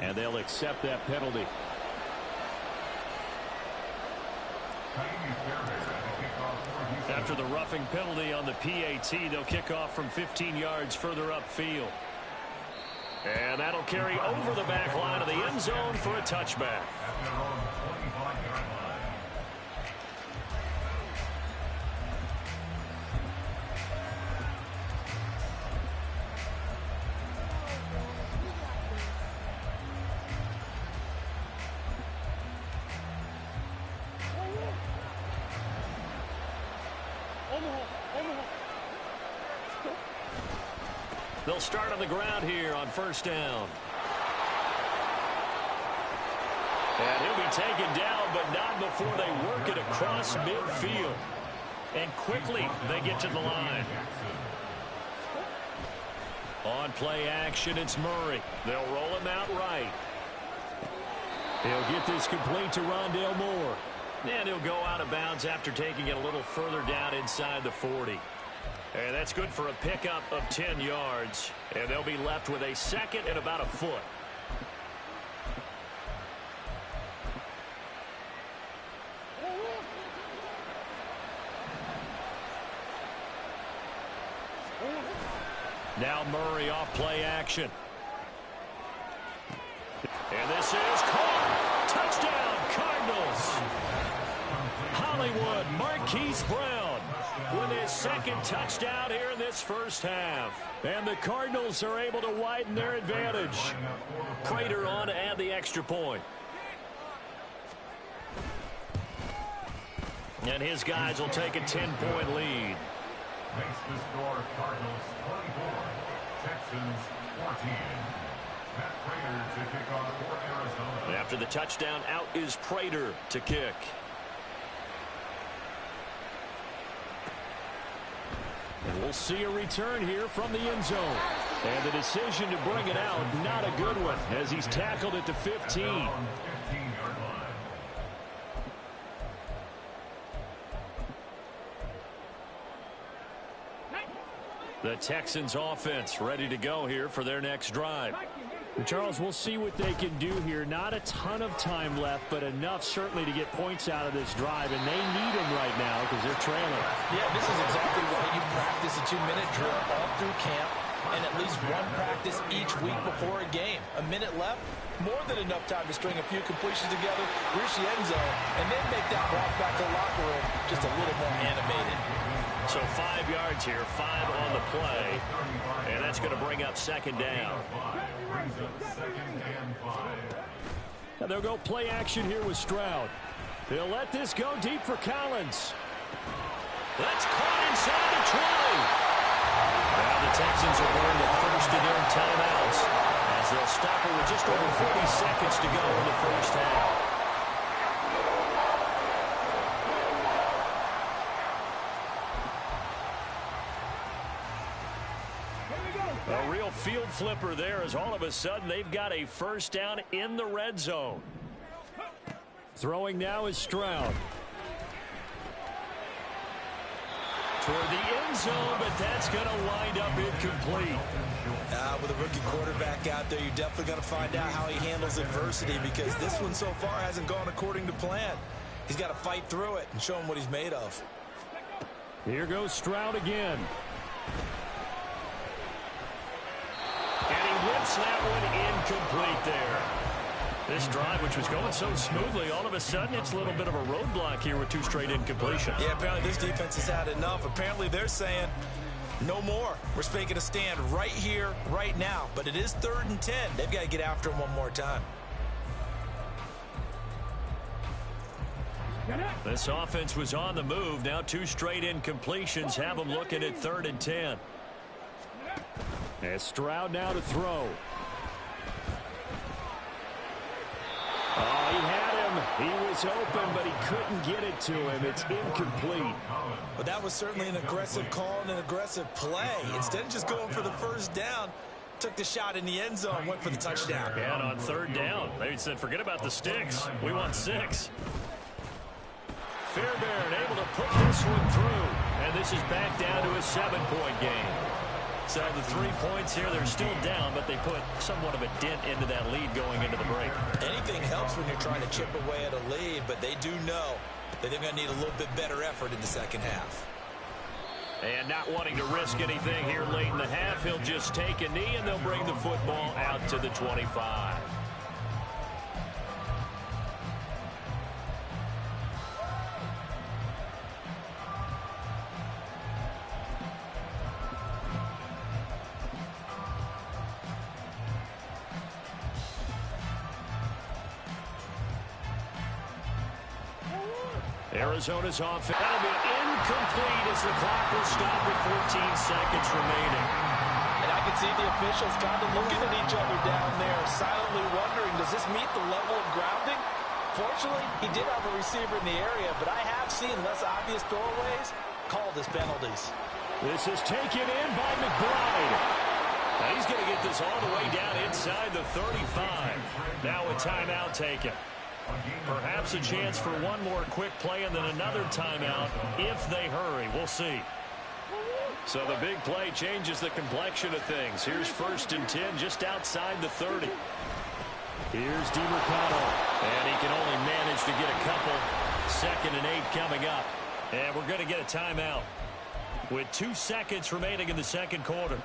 And they'll accept that penalty. After the roughing penalty on the PAT, they'll kick off from 15 yards further upfield. And that'll carry over the back line of the end zone for a touchback. They'll start on the ground here on first down. And he'll be taken down, but not before they work it across midfield. And quickly they get to the line. On play action, it's Murray. They'll roll him out right. He'll get this complete to Rondale Moore. And he'll go out of bounds after taking it a little further down inside the 40. And that's good for a pickup of 10 yards. And they'll be left with a second and about a foot. Now Murray off play action. And this is caught. Touchdown, Cardinals. Hollywood Marquise Brown with his second touchdown here in this first half. And the Cardinals are able to widen their advantage. Prater on to add the extra point. And his guys will take a 10-point lead. Makes the score Cardinals 24, Texans 14. Matt Prater to kick off for Arizona. After the touchdown, out is Prater to kick. And we'll see a return here from the end zone. And the decision to bring it out, not a good one, as he's tackled at the 15. 15-yard line. The Texans offense ready to go here for their next drive. Charles, we'll see what they can do here. Not a ton of time left, but enough certainly to get points out of this drive, and they need them right now because they're trailing. Yeah, this is exactly why you practice a 2-minute drill all through camp and at least one practice each week before a game. A minute left, more than enough time to string a few completions together, reach the end zone, and then make that walk back to the locker room just a little more animated. So 5 yards here, 5 on the play, and that's going to bring up second down. Now they'll go play action here with Stroud. They'll let this go deep for Collins. That's caught inside the 20. Now the Texans are burned the first of their timeouts as they'll stop it with just over 40 seconds to go in the first half. A real field flipper there as all of a sudden they've got a first down in the red zone. Throwing now is Stroud. Toward the end zone, but that's going to wind up incomplete. With a rookie quarterback out there, you're definitely going to find out how he handles adversity because this one so far hasn't gone according to plan. He's got to fight through it and show him what he's made of. Here goes Stroud again. And he whips that one incomplete there. This drive, which was going so smoothly, all of a sudden it's a little bit of a roadblock here with 2 straight incompletions. Yeah, apparently this defense has had enough. Apparently they're saying no more. We're making a stand right here, right now. But it is 3rd and 10. They've got to get after him one more time. This offense was on the move. Now 2 straight incompletions have them looking at 3rd and 10. And Stroud now to throw. Oh, he had him. He was open, but he couldn't get it to him. It's incomplete. But that was certainly an aggressive call and an aggressive play. Instead of just going for the first down, took the shot in the end zone, went for the touchdown. Yeah, and on 3rd down, they said, forget about the sticks. We want 6. Fairbairn able to put this one through. And this is back down to a 7-point game. So the 3 points here, they're still down, but they put somewhat of a dent into that lead going into the break. Anything helps when you're trying to chip away at a lead, but they do know that they're going to need a little bit better effort in the second half. And not wanting to risk anything here late in the half, he'll just take a knee, and they'll bring the football out to the 25. Arizona's offense. That'll be incomplete as the clock will stop with 14 seconds remaining. And I can see the officials kind of looking at each other down there, silently wondering, does this meet the level of grounding? Fortunately, he did have a receiver in the area, but I have seen less obvious throwaways called as penalties. This is taken in by McBride. Now he's going to get this all the way down inside the 35. Now a timeout taken. Perhaps a chance for one more quick play and then another timeout if they hurry. We'll see. So the big play changes the complexion of things. Here's 1st and 10 just outside the 30. Here's DiMercado. And he can only manage to get a couple. 2nd and 8 coming up. And we're going to get a timeout with 2 seconds remaining in the second quarter.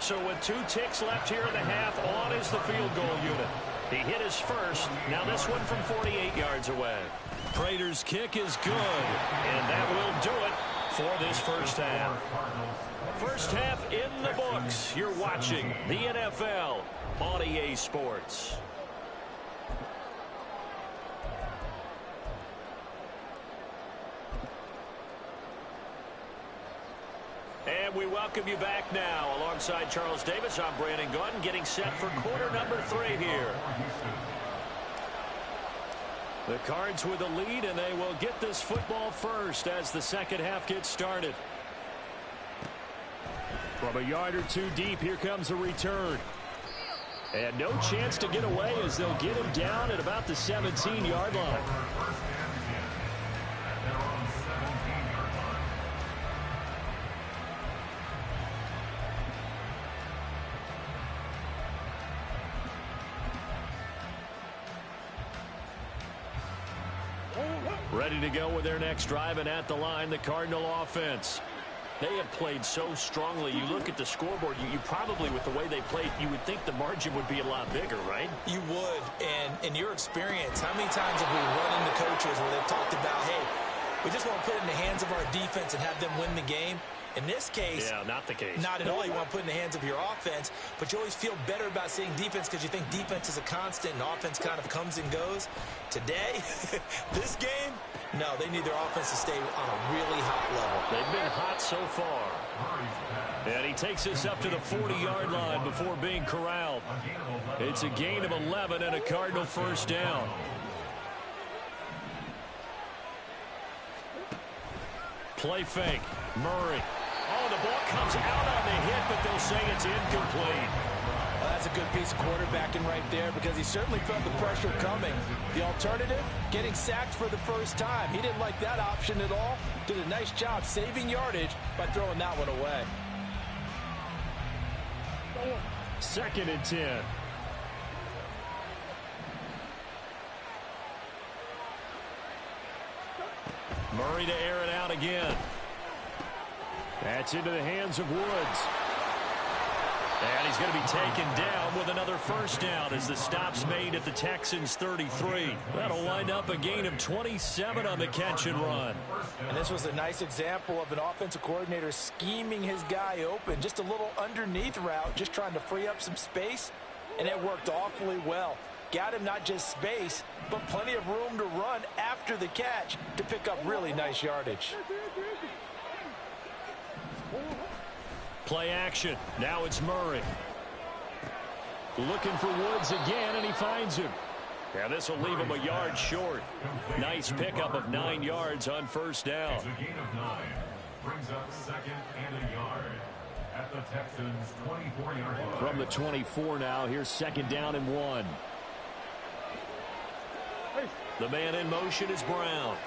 So with 2 ticks left here in the half, on is the field goal unit. He hit his first. Now this one from 48 yards away. Prater's kick is good, and that will do it for this first half. First half in the books. You're watching the NFL on EA Sports. And we welcome you back now. Alongside Charles Davis, I'm Brandon Gaudin, getting set for quarter number 3 here. The Cards with a lead, and they will get this football first as the second half gets started. From a yard or 2 deep, here comes a return. And no chance to get away as they'll get him down at about the 17-yard line. Ready to go with their next drive, and at the line, the Cardinal offense. They have played so strongly. You look at the scoreboard, you probably, with the way they played, you would think the margin would be a lot bigger, right? You would. And in your experience, how many times have we run into coaches where they've talked about, hey, we just want to put it in the hands of our defense and have them win the game? In this case, yeah, not the case. Not at all. You want to put it in the hands of your offense, but you always feel better about saying defense because you think defense is a constant and offense kind of comes and goes. Today, this game, no, they need their offense to stay on a really hot level. They've been hot so far. And he takes this up to the 40-yard line before being corralled. It's a gain of 11 and a Cardinal first down. Play fake. Murray. Oh, the ball comes out on the hit, but they'll say it's incomplete. Well, that's a good piece of quarterbacking right there because he certainly felt the pressure coming. The alternative, getting sacked for the first time. He didn't like that option at all. Did a nice job saving yardage by throwing that one away. 2nd and 10. Murray to air it out again. That's into the hands of Woods. And he's going to be taken down with another first down as the stop's made at the Texans' 33. That'll wind up a gain of 27 on the catch and run. And this was a nice example of an offensive coordinator scheming his guy open. Just a little underneath route, just trying to free up some space, and it worked awfully well. Got him not just space, but plenty of room to run after the catch to pick up really nice yardage. Play action. Now it's Murray. Looking for Woods again, and he finds him. Yeah, this will leave him a yard short. Nice pickup of 9 yards on first down. It's a gain of 9. Brings up 2nd and a yard at the Texans' 24-yard line. From the 24 now, here's 2nd down and 1. The man in motion is Brown.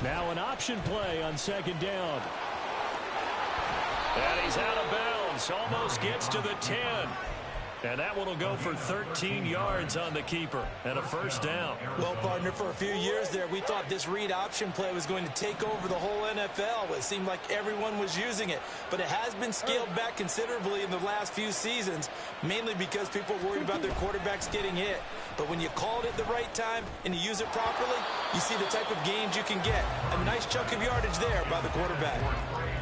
Now an option play on second down. And he's out of bounds. Almost gets to the 10. And that one will go for 13 yards on the keeper and a first down. Well, partner, for a few years there, we thought this read option play was going to take over the whole NFL. It seemed like everyone was using it. But it has been scaled back considerably in the last few seasons, mainly because people are worried about their quarterbacks getting hit. But when you call it at the right time and you use it properly, you see the type of gains you can get. A nice chunk of yardage there by the quarterback.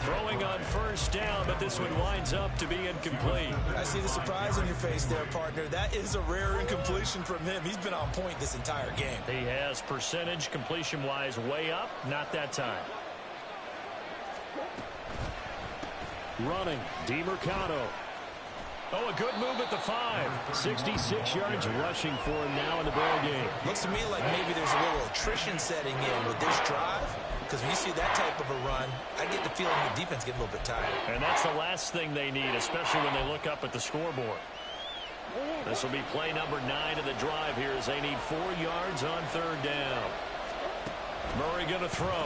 Throwing on first down, but this one winds up to be incomplete. I see the surprise on your face there, partner. That is a rare incompletion from him. He's been on point this entire game. He has percentage completion-wise way up. Not that time. Running, DeMercado. Oh, a good move at the 5. 66 yards rushing for him now in the ball game. Looks to me like maybe there's a little attrition setting in with this drive. Because when you see that type of a run, I get the feeling the defense gets a little bit tired. And that's the last thing they need, especially when they look up at the scoreboard. This will be play number 9 of the drive here as they need 4 yards on third down. Murray going to throw.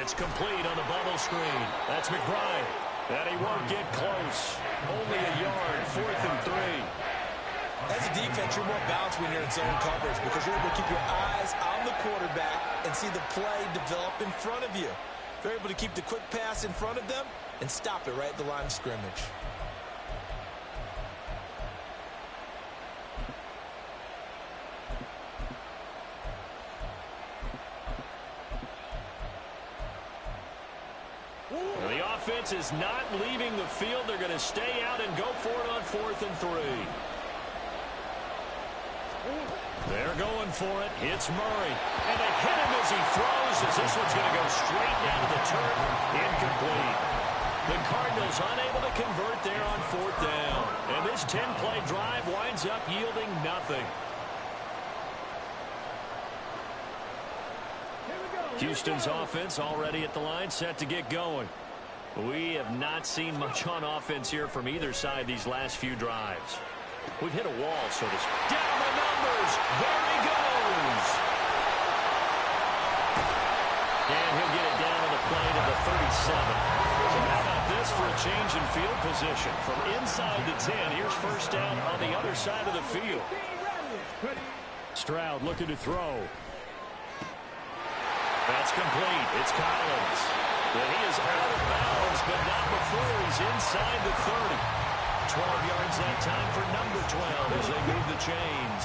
It's complete on the bubble screen. That's McBride. And he won't get close. Only a yard, 4th and 3. As a defense, you're more balanced when you're in zone coverage because you're able to keep your eyes on the quarterback and see the play develop in front of you. You're able to keep the quick pass in front of them and stop it right at the line of scrimmage. The offense is not leaving the field. They're going to stay out and go for it on 4th and 3. They're going for it. Hits Murray. And they hit him as he throws as this one's going to go straight down to the turf. Incomplete. The Cardinals unable to convert there on 4th down. And this 10-play drive winds up yielding nothing. Houston's offense already at the line, set to get going. We have not seen much on offense here from either side these last few drives. We've hit a wall, so to speak. Down the numbers. There he goes. And he'll get it down on the play to the 37. So how about this for a change in field position? From inside the 10, here's first down on the other side of the field. Stroud looking to throw. That's complete. It's Collins. And he is out of bounds, but not before he's inside the 30. 12 yards that time for number 12 as they move the chains.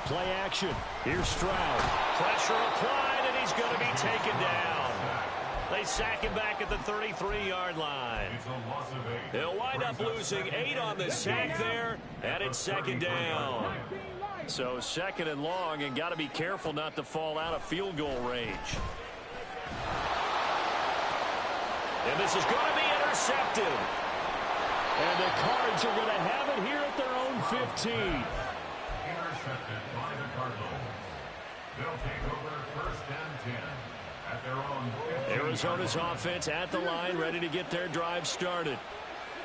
Play action. Here's Stroud. Pressure applied, and he's going to be taken down. They sack him back at the 33-yard line. They'll wind up losing 8 on the sack there, and it's second down. So second and long, and got to be careful not to fall out of field goal range. And this is going to be intercepted. And the Cards are going to have it here at their own 15. Intercepted by the Cardinals. They'll take over first and 10 at their own 15. Arizona's offense at the line, ready to get their drive started.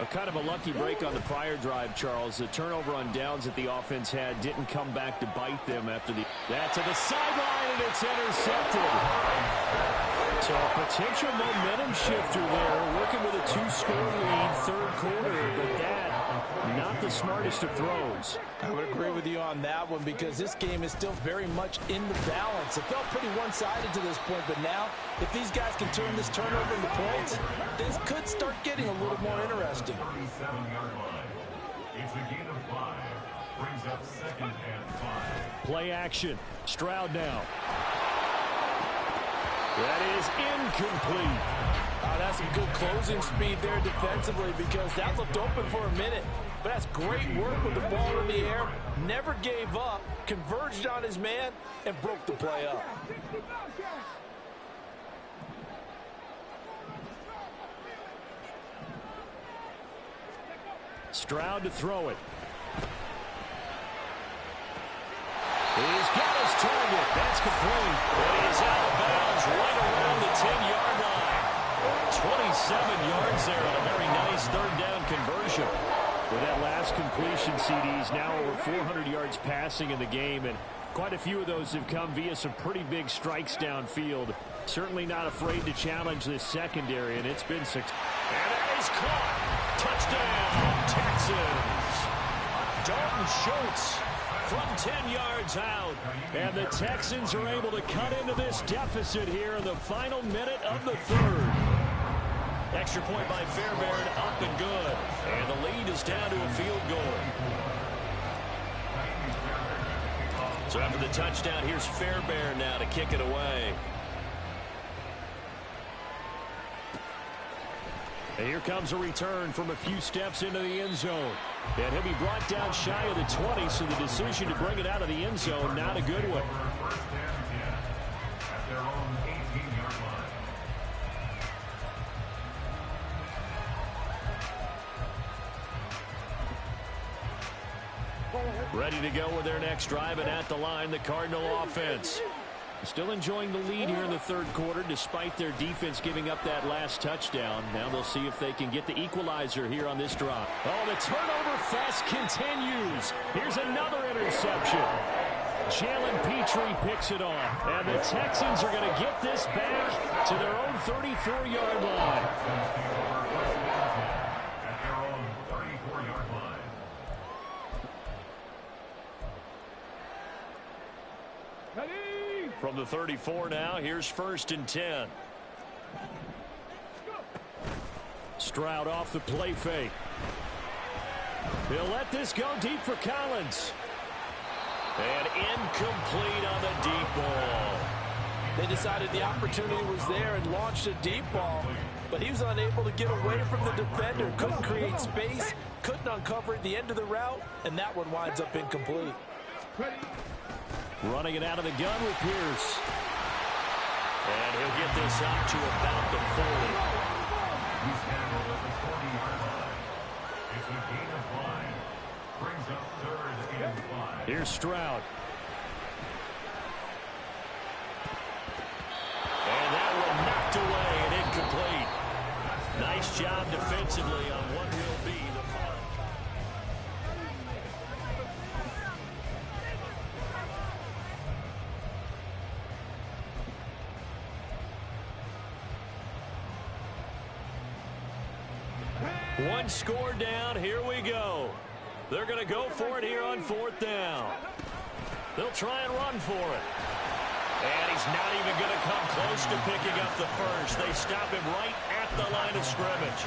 A kind of a lucky break on the prior drive, Charles. The turnover on downs that the offense had didn't come back to bite them after the... That to the sideline, and it's intercepted. So a potential momentum shifter there, working with a 2-score lead, third quarter, but that, not the smartest of throws. I would agree with you on that one because this game is still very much in the balance. It felt pretty one-sided to this point, but now, if these guys can turn this turnover into points, this could start getting a little more interesting. 37-yard line. It's a gain of 5. Brings up second and 5. Play action. Stroud now. That is incomplete. That's some good closing speed there defensively because that looked open for a minute. But that's great work with the ball in the air. Never gave up, converged on his man, and broke the play up. Stroud to throw it. He's got his target. That's complete. And he's out of bounds right around the 10-yard line. 27 yards there on a very nice third down conversion. With that last completion, CDs now over 400 yards passing in the game, and quite a few of those have come via some pretty big strikes downfield. Certainly not afraid to challenge this secondary, and it's been six. And it is caught. Touchdown, Texans. Dalton Schultz from 10 yards out. And the Texans are able to cut into this deficit here in the final minute of the third. Extra point by Fairbairn, up and good. And the lead is down to a field goal. So after the touchdown, here's Fairbairn now to kick it away. And here comes a return from a few steps into the end zone. And he'll be brought down shy of the 20, so the decision to bring it out of the end zone, not a good one. At their own 18-yard line. Ready to go with their next drive, and at the line, the Cardinal offense. Still enjoying the lead here in the third quarter, despite their defense giving up that last touchdown. Now they'll see if they can get the equalizer here on this drive. Oh, the turnover fest continues. Here's another interception. Jalen Petrie picks it off, and the Texans are going to get this back to their own 34-yard line. At their own 34-yard line. From the 34 now, here's 1st and 10. Stroud off the play fake. He'll let this go deep for Collins. And incomplete on the deep ball. They decided the opportunity was there and launched a deep ball, but he was unable to get away from the defender, couldn't create space, couldn't uncover at the end of the route, and that one winds up incomplete. Running it out of the gun with Pierce. And he'll get this out to about the 40. He's handled at the 40-yard line. It's a gain of 5. Brings up 3rd and 5. Here's Stroud. And that one knocked away and incomplete. Nice job defensively on what will be the final. One score down. Here we go. They're going to go for it here on 4th down. They'll try and run for it. And he's not even going to come close to picking up the first. They stop him right at the line of scrimmage.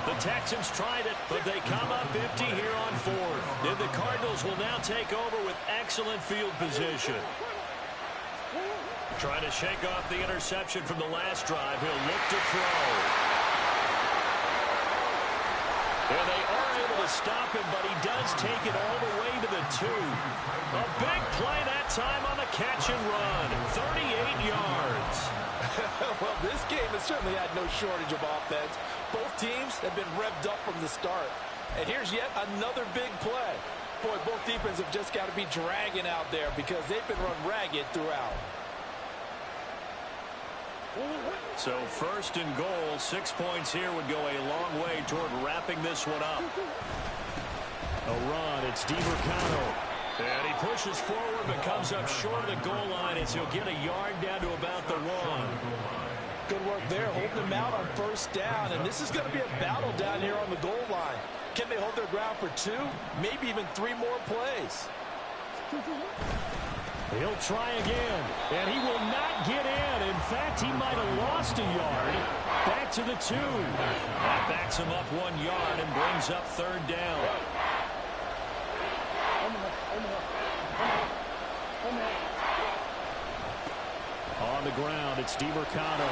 The Texans tried it, but they come up empty here on 4th. And the Cardinals will now take over with excellent field position. Trying to shake off the interception from the last drive. He'll look to throw. And they are able to stop him, but he does take it all the way to the 2. A big play that time on the catch and run. 38 yards. Well, this game has certainly had no shortage of offense. Both teams have been revved up from the start. And here's yet another big play. Boy, both defenses have just got to be dragging out there because they've been run ragged throughout. So 1st and goal, 6 points here would go a long way toward wrapping this one up. A run, it's DiMercado. And he pushes forward but comes up short of the goal line as he'll get a yard down to about the 1. Good work there, holding them out on 1st down. And this is going to be a battle down here on the goal line. Can they hold their ground for 2, maybe even 3 more plays? He'll try again, and he will not get in. In fact, he might have lost a yard. Back to the 2. That backs him up 1 yard and brings up 3rd down. On the ground, it's DiMercado.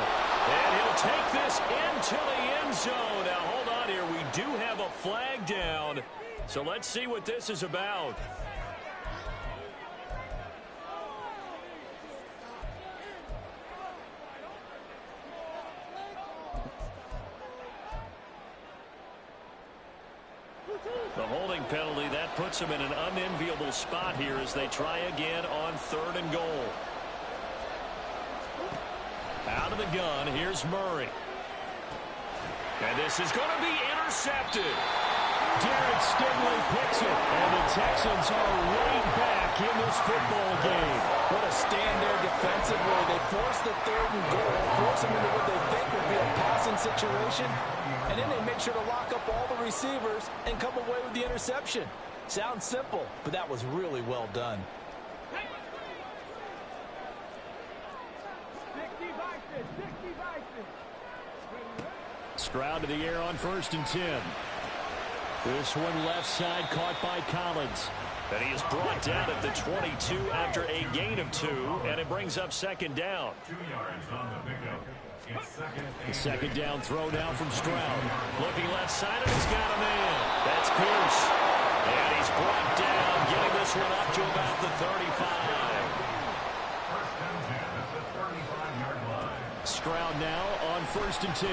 And he'll take this into the end zone. Now, hold on here. We do have a flag down. So let's see what this is about. The holding penalty, that puts them in an unenviable spot here as they try again on 3rd and goal. Out of the gun, here's Murray. And this is going to be intercepted. Derek Stingley picks it, and the Texans are right back in this football game. What a stand there defensively. They force the 3rd and goal, force them into what they think would be a passing situation, and then they make sure to lock up all the receivers and come away with the interception. Sounds simple, but that was really well done. Stroud to the air on 1st and 10. This one left side caught by Collins. And he is brought down at the 22 after a gain of 2, and it brings up 2nd down. 2 yards on the pickup. It's The 2nd down throw now from Stroud. Looking left side, and he's got a man. That's Pierce. And he's brought down, getting this one up to about the 35. First and 10 at the 35-yard line. Stroud now on 1st and 10.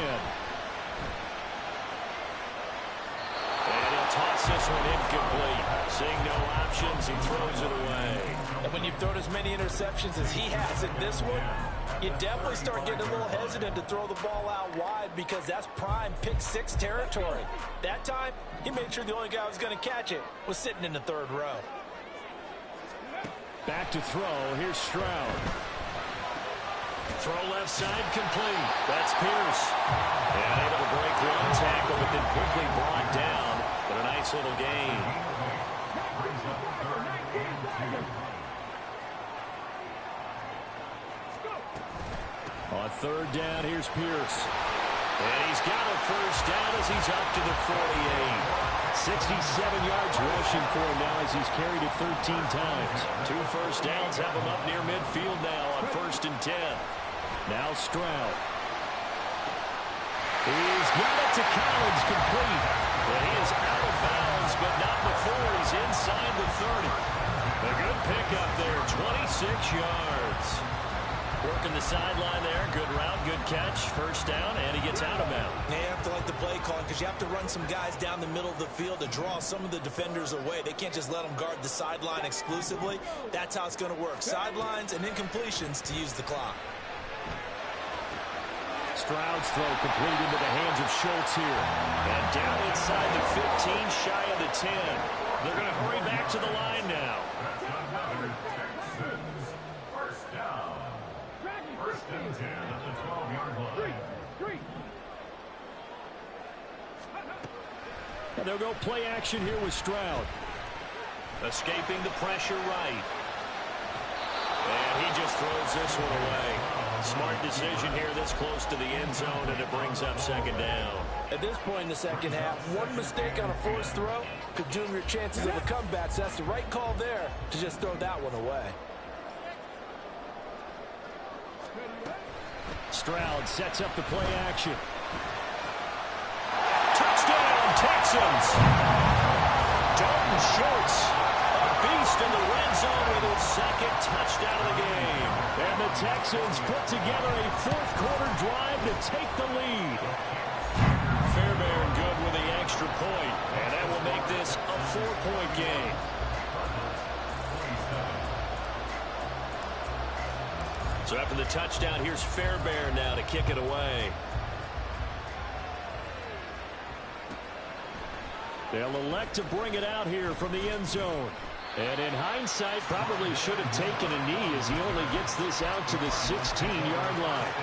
And he'll toss this one incomplete. Seeing no options, he throws it away. And when you've thrown as many interceptions as he has in this one, you definitely start getting a little hesitant to throw the ball out wide because that's prime pick 6 territory. That time, he made sure the only guy who was going to catch it was sitting in the 3rd row. Back to throw. Here's Stroud. Throw left side complete. That's Pierce. And able to break one tackle, but then quickly brought down. But a nice little gain. On 3rd down, here's Pierce. And he's got a 1st down as he's up to the 48. 67 yards rushing for him now as he's carried it 13 times. 2 first downs have him up near midfield now on 1st and 10. Now Stroud. He's got it to Collins, complete. And he is out of bounds, but not before he's inside the 30. A good pickup there, 26 yards. Working the sideline there. Good route, good catch. 1st down, and he gets out of bounds. Yeah, you have to like the play calling because you have to run some guys down the middle of the field to draw some of the defenders away. They can't just let them guard the sideline exclusively. That's how it's going to work. Sidelines and incompletions to use the clock. Stroud's throw complete into the hands of Schultz here. And down inside the 15, shy of the 10. They're going to hurry back to the line now. That's another Texans first down. 1st and 10 at the 12-yard line. And they'll go play action here with Stroud. Escaping the pressure right. And he just throws this one away. Smart decision here this close to the end zone, and it brings up 2nd down. At this point in the 2nd half, one mistake on a forced throw could doom your chances of a comeback. So that's the right call there to just throw that one away. Stroud sets up the play action. Touchdown, Texans! Dalton Schultz, a beast in the red zone with his 2nd touchdown of the game. And the Texans put together a 4th quarter drive to take the lead. Fairbairn good with the extra point, and that will make this a 4-point game. So after the touchdown, here's Fairbairn now to kick it away. They'll elect to bring it out here from the end zone. And in hindsight, probably should have taken a knee as he only gets this out to the 16-yard line.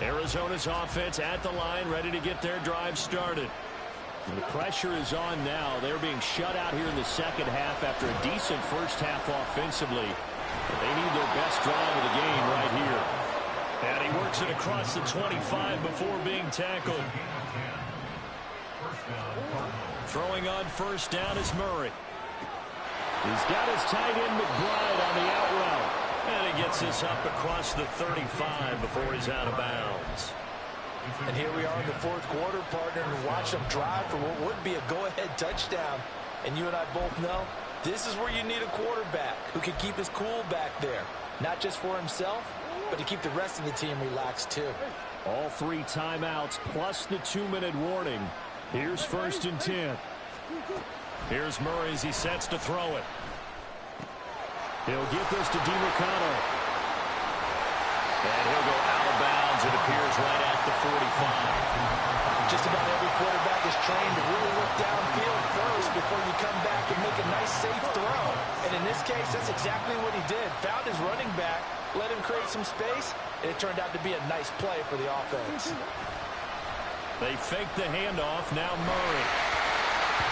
Arizona's offense at the line, ready to get their drive started. The pressure is on now. They're being shut out here in the 2nd half after a decent 1st half offensively. They need their best drive of the game right here. And he works it across the 25 before being tackled. Throwing on 1st down is Murray. He's got his tight end McBride on the out route. And he gets this up across the 35 before he's out of bounds. And here we are in the 4th quarter, partner, and watch them drive for what would be a go-ahead touchdown. And you and I both know this is where you need a quarterback who can keep his cool back there. Not just for himself, but to keep the rest of the team relaxed too. All 3 timeouts plus the 2-minute warning. Here's 1st and 10. Here's Murray as he sets to throw it. He'll get this to DeMarcano. And he'll go out of bounds. It appears right at the 45. Just about every quarterback is trained to really look downfield first before you come back and make a nice, safe throw. And in this case, that's exactly what he did. Found his running back, let him create some space, and it turned out to be a nice play for the offense. They fake the handoff. Now Murray.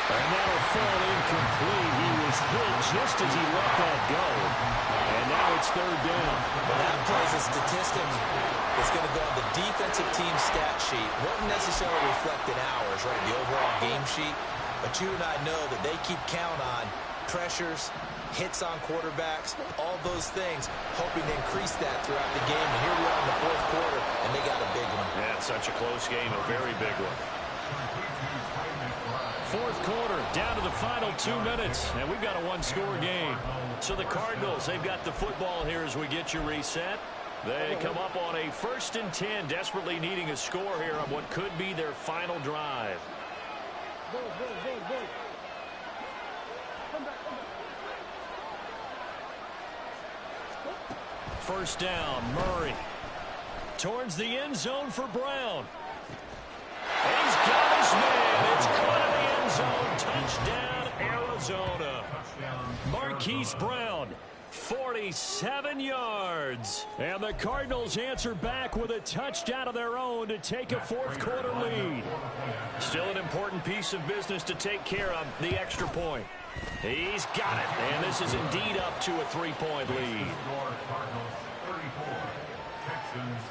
And that'll fall incomplete. He was hit just as he let that go. And now it's third down. Well, that plays a statistic. It's going to go on the defensive team stat sheet. Won't necessarily reflect in ours, right, the overall game sheet. But you and I know that they keep count on pressures, hits on quarterbacks, all those things, hoping to increase that throughout the game. And here we are in the fourth quarter, and they got a big one. Yeah, it's such a close game, a very big one. Fourth quarter, down to the final 2 minutes, and we've got a one-score game. So the Cardinals, they've got the football here as we get you reset. They come up on a 1st and 10, desperately needing a score here on what could be their final drive. First down, Murray. Towards the end zone for Brown. And he's got his man. It's caught in the end zone. Touchdown, Arizona. Marquise Brown, 47 yards. And the Cardinals answer back with a touchdown of their own to take a fourth quarter lead. Still an important piece of business to take care of, the extra point. He's got it, and this is indeed up to a 3-point lead.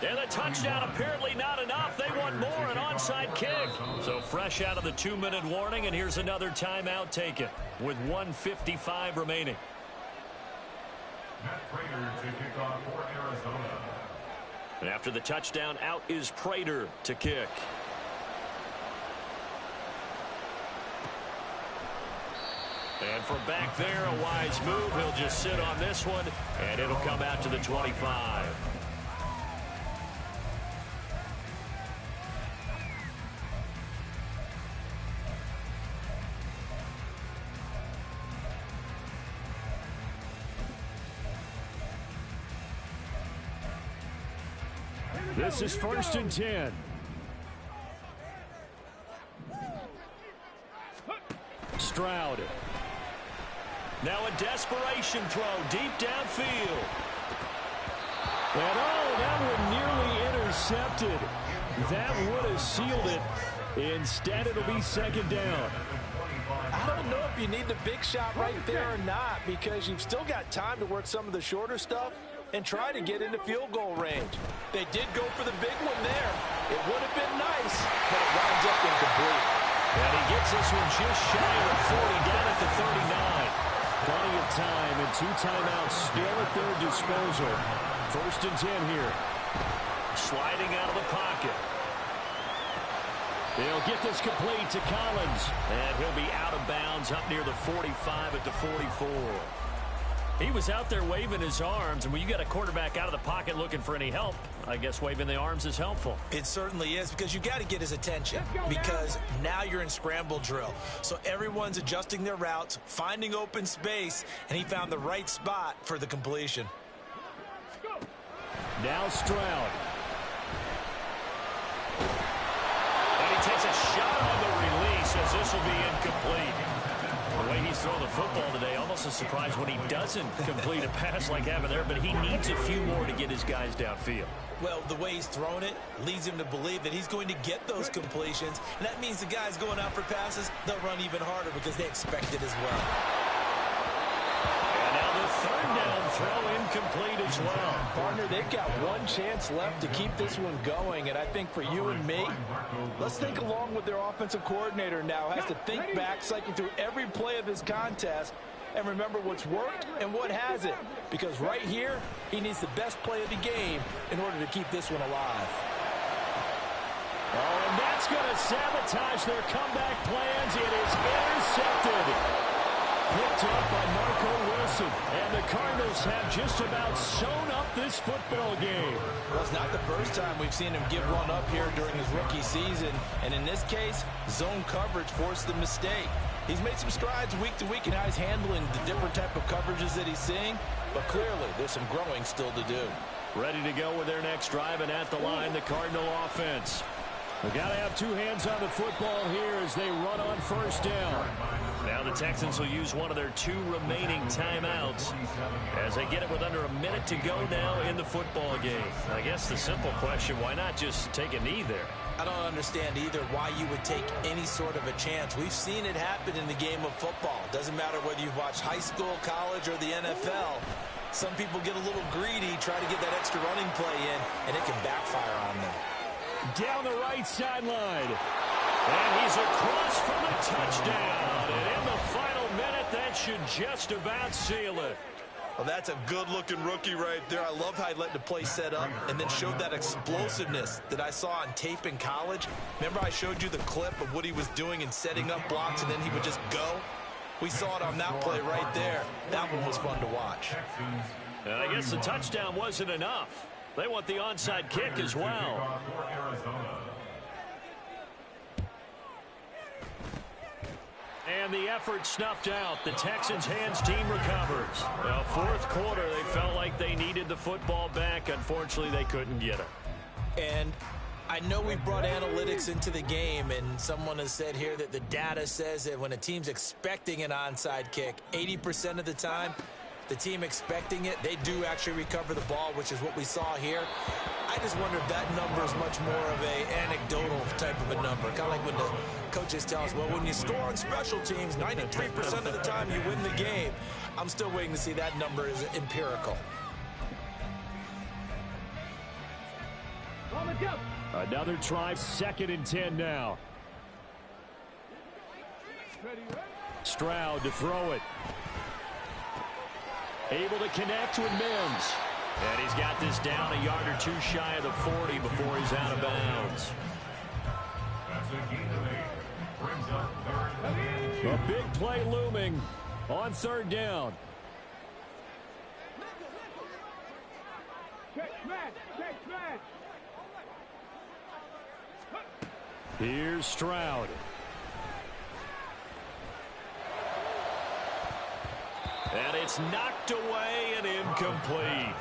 And the touchdown apparently not enough. They want more, an onside kick. So fresh out of the 2-minute warning, and here's another timeout taken with 1:55 remaining. And after the touchdown, out is Prater to kick. And from back there, a wise move. He'll just sit on this one, and it'll come out to the 25. This is 1st and 10. Stroud. Now a desperation throw deep downfield. And oh, that one nearly intercepted. That would have sealed it. Instead, it'll be 2nd down. I don't know if you need the big shot right there or not, because you've still got time to work some of the shorter stuff and try to get into field goal range. They did go for the big one there. It would have been nice, but it winds up incomplete. And he gets this one just shy of 40, down at the 39. Plenty of time and 2 timeouts still at their disposal. 1st and 10 here. Sliding out of the pocket. They'll get this complete to Collins. And he'll be out of bounds up near the 45 at the 44. He was out there waving his arms, and when you got a quarterback out of the pocket looking for any help, I guess waving the arms is helpful. It certainly is, because you got to get his attention, because now you're in scramble drill. So everyone's adjusting their routes, finding open space, and he found the right spot for the completion. Now Stroud. And he takes a shot on the release as this will be incomplete. The way he's throwing the football today, almost a surprise when he doesn't complete a pass like having there, but he needs a few more to get his guys downfield. Well, the way he's thrown it leads him to believe that he's going to get those completions, and that means the guys going out for passes, they'll run even harder because they expect it as well. And now the 3rd down throw incomplete as well. Partner, they've got one chance left to keep this one going, and I think for you and me, let's think along with their offensive coordinator now. Has to think back, cycle through every play of his contest, and remember what's worked and what hasn't. Because right here, he needs the best play of the game in order to keep this one alive. Oh, and that's going to sabotage their comeback plans. It is intercepted. Picked up by Marco Wilson. And the Cardinals have just about sewn up this football game. Well, it's not the first time we've seen him give one up here during his rookie season. And in this case, zone coverage forced the mistake. He's made some strides week to week in how he's handling the different type of coverages that he's seeing. But clearly, there's some growing still to do. Ready to go with their next drive, and at the line, the Cardinal offense. They've got to have two hands on the football here as they run on first down. Now the Texans will use one of their 2 remaining timeouts as they get it with under a minute to go now in the football game. I guess the simple question, why not just take a knee there? I don't understand either why you would take any sort of a chance. We've seen it happen in the game of football. Doesn't matter whether you've watched high school, college, or the NFL. Some people get a little greedy, try to get that extra running play in, and it can backfire on them. Down the right sideline. And he's across for the touchdown. And in the final minute, that should just about seal it. Well, that's a good-looking rookie right there. I love how he let the play set up and then showed that explosiveness that I saw on tape in college. Remember I showed you the clip of what he was doing and setting up blocks, and then he would just go? We saw it on that play right there. That one was fun to watch. And I guess the touchdown wasn't enough. They want the onside kick as well. And the effort snuffed out. The Texans' hands team recovers. Well, fourth quarter, they felt like they needed the football back. Unfortunately, they couldn't get it. And I know we brought analytics into the game, and someone has said here that the data says that when a team's expecting an onside kick, 80% of the time, the team expecting it, they do actually recover the ball, which is what we saw here. I just wonder if that number is much more of a anecdotal type of a number. Kind of like when the coaches tell us, well, when you score on special teams, 93% of the time you win the game. I'm still waiting to see that number is empirical. Another try, 2nd and 10 now. Stroud to throw it. Able to connect with Mims. And he's got this down a yard or 2 shy of the 40 before he's out of bounds. A big play looming on 3rd down. Here's Stroud. And it's knocked away and incomplete.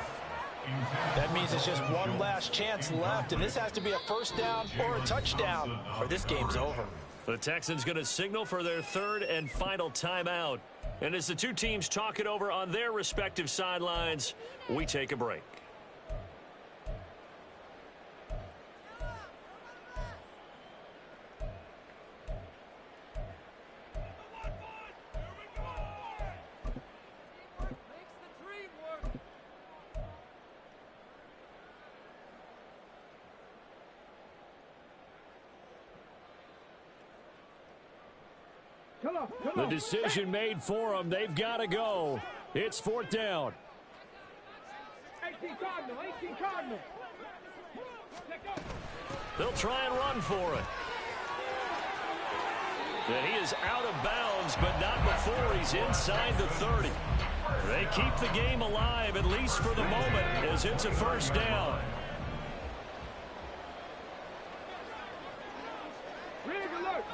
That means it's just one last chance left, and this has to be a first down or a touchdown, or this game's over. The Texans going to signal for their 3rd and final timeout. And as the two teams talk it over on their respective sidelines, we take a break. The decision made for them. They've got to go. It's 4th down. 18 Cardinal. They'll try and run for it. And he is out of bounds, but not before he's inside the 30. They keep the game alive, at least for the moment, as it's a first down. Rig alert.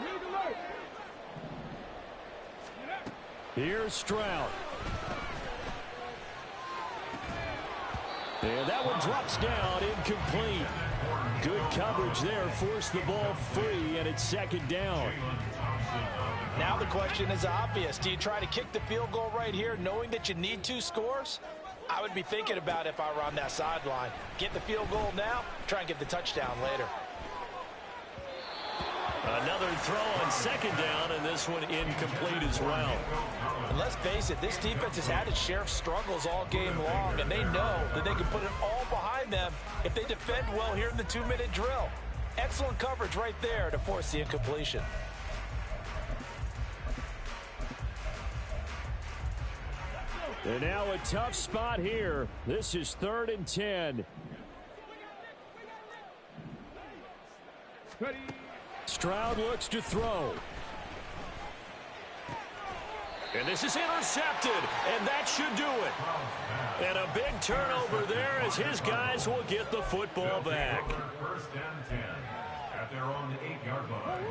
Here's Stroud. And that one drops down, incomplete. Good coverage there, forced the ball free, and it's 2nd down. Now the question is obvious. Do you try to kick the field goal right here, knowing that you need 2 scores? I would be thinking about it if I were on that sideline. Get the field goal now, try and get the touchdown later. Another throw on 2nd down, and this one incomplete as well. And let's face it, this defense has had its share of struggles all game long, and they know that they can put it all behind them if they defend well here in the 2-minute drill. Excellent coverage right there to force the incompletion. And now a tough spot here. This is 3rd and 10. Ready. Stroud looks to throw. And this is intercepted, and that should do it. And a big turnover there as his guys will get the football back. 1st and 10 at their own 8-yard line.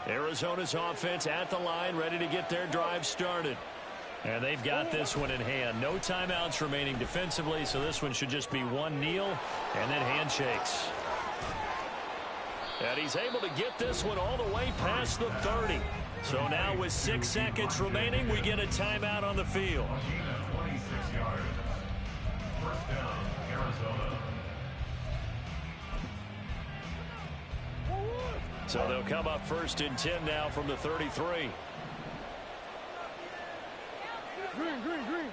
Arizona's offense at the line, ready to get their drive started. And they've got this one in hand. No timeouts remaining defensively, so this one should just be one kneel and then handshakes. And he's able to get this one all the way past the 30. So now with 6 seconds remaining, we get a timeout on the field. 26 yards. First down, Arizona. So they'll come up 1st and 10 now from the 33. Green.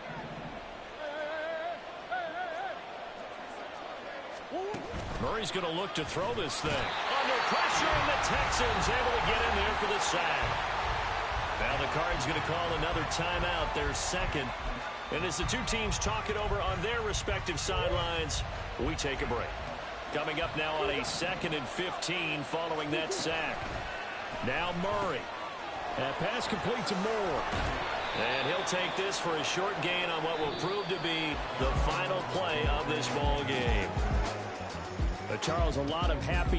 Murray's going to look to throw this thing. Under pressure, and the Texans able to get in there for the sack. Now the Cards going to call another timeout, their second. And as the two teams talk it over on their respective sidelines, we take a break. Coming up now on a 2nd and 15 following that sack. Now Murray. That pass complete to Moore. And he'll take this for a short gain on what will prove to be the final play of this ball game. Charles, a lot of happy